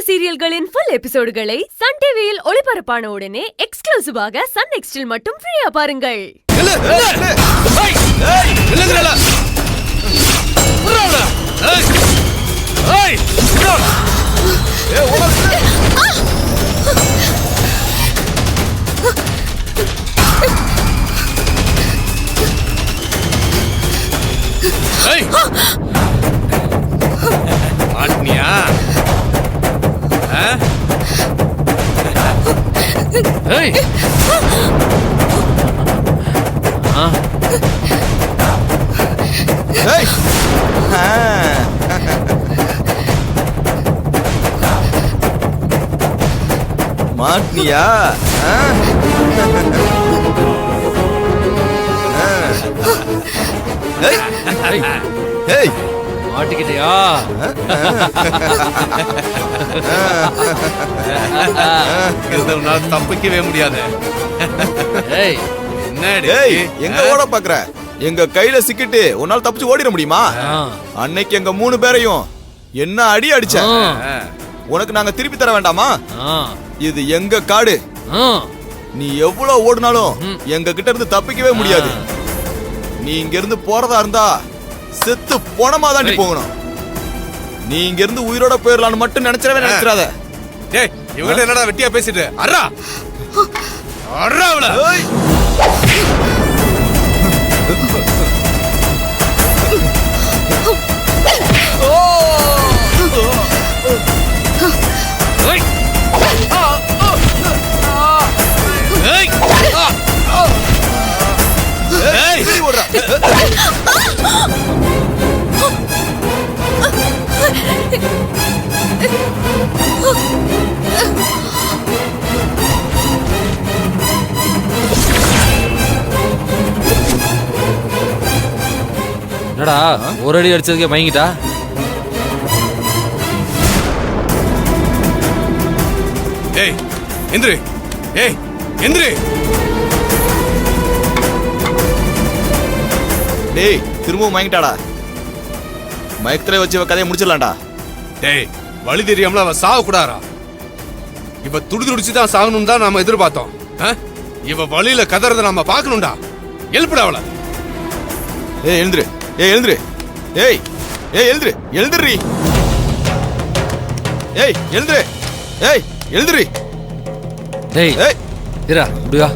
சீரியல்களின் full எபிசோடுகளை Sun டிவியில் ஒளிபரப்பான உடனே எக்ஸ்க்ளூசிவாக சன் நெக்ஸ்டில் மட்டும் ஃப்ரீயா பாருங்கள். மாட்டினியா? மாட்டினியா? மாட்டிக்கிட்டியா? தப்பிக்கவே முடியாது. எங்க ஓட பாக்குற? எங்க கையில சிக்கிட்டு உன்னால தப்பிச்சு ஓடிட முடியுமா? அன்னைக்கு எங்க 3 பேரையும் என்ன அடி அடிச்ச? உனக்கு நாங்க திருப்பி தர வேண்டாமா? இது எங்க காடு. நீ எவ்வளவு ஓடினாலும் எங்க கிட்ட இருந்து தப்பிக்கவே முடியாது. நீ இங்க இருந்து போறதா இருந்தா செத்து போனமா தாண்டி போகணும். நீ இங்க இருந்து உயிரோட போயிடலான்னு மட்டும் நினைச்சிடாத. டேய், இவங்க என்னடா வெட்டியா பேசிட்டு? அரா அரா அவள. என்னடா ஒரு அடி அடிச்சதுக்கே மயங்கிட்டா? ஏய் எந்திரி, ஏய் எந்திரி. டேய் திரும்பவும் மயங்கிட்டாடா. மயக்கத்துல வச்சு கதையை முடிச்சிடலாம்டா. டேய் வழி தெரியாமல அவ சாக கூடாரா? இவ துடிச்சு தான் சாகணும் தான் நாம எதிர்பார்த்தோம். இவ வழியில கதறத நாம பாக்கணும்டா. எழுப்புடா அவள. ஏய் எழுந்துரு, ஏய் எழுந்துரு, ஏய் ஏய் எழுந்துரு, எழுந்துரு, ஏய் எழுந்துரு, ஏய் எழுந்துரு. டேய் ஏய் இரா இப்படி வா.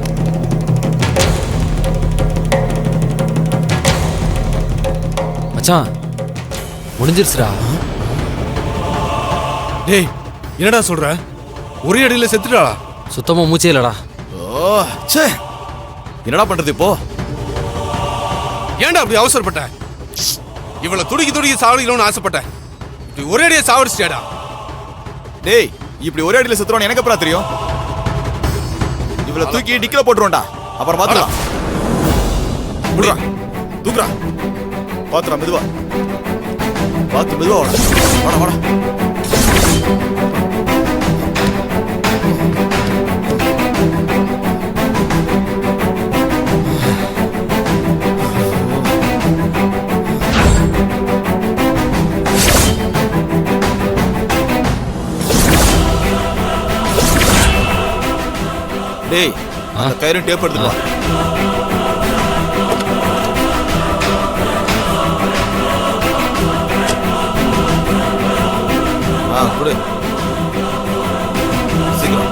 மச்சான் முடிஞ்சிருச்சுடா. டேய் என்னடா சொல்ற? ஒரே அடியில செத்துட்டாளா? சுத்தமா மூச்சே இல்லடா. ஓ ச்சே, என்னடா பண்றது இப்போ? ஏன்டா அப்படி அவசரப்பட்ட? இவளை துடிக்கி சாவடிக்கணும்னு ஆசைப்பட்டேன். இப்படி ஒரே அடியை சாவடிச்சிட்டியாடா. டேய் இப்படி ஒரே அடியில செத்துறோன்னு எனக்கு அப்புறம் தெரியும். இவளை தூக்கி டிக்கில போட்டுருவோம்டா. அப்புறம் பாத்துக்கலாம். முடியா தூக்குறா. பாத்துறா மெதுவா. பாத்து மெதுவா வாடா வாடா. டேய் அந்த கயிறு டேப் எடுத்துட்டு வா. குடு சீக்கிரம்.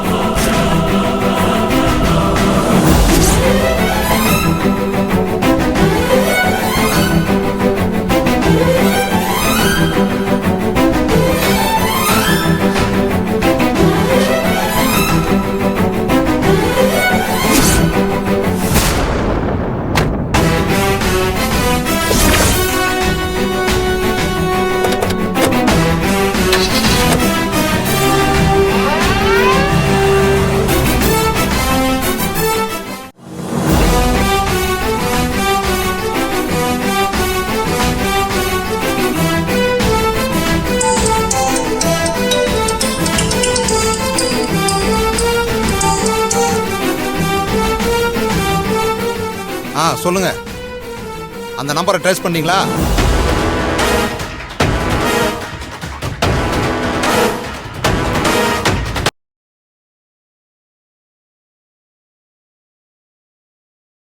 சொல்லுங்க. அந்த நம்பரை ட்ரேஸ் பண்ணீங்களா?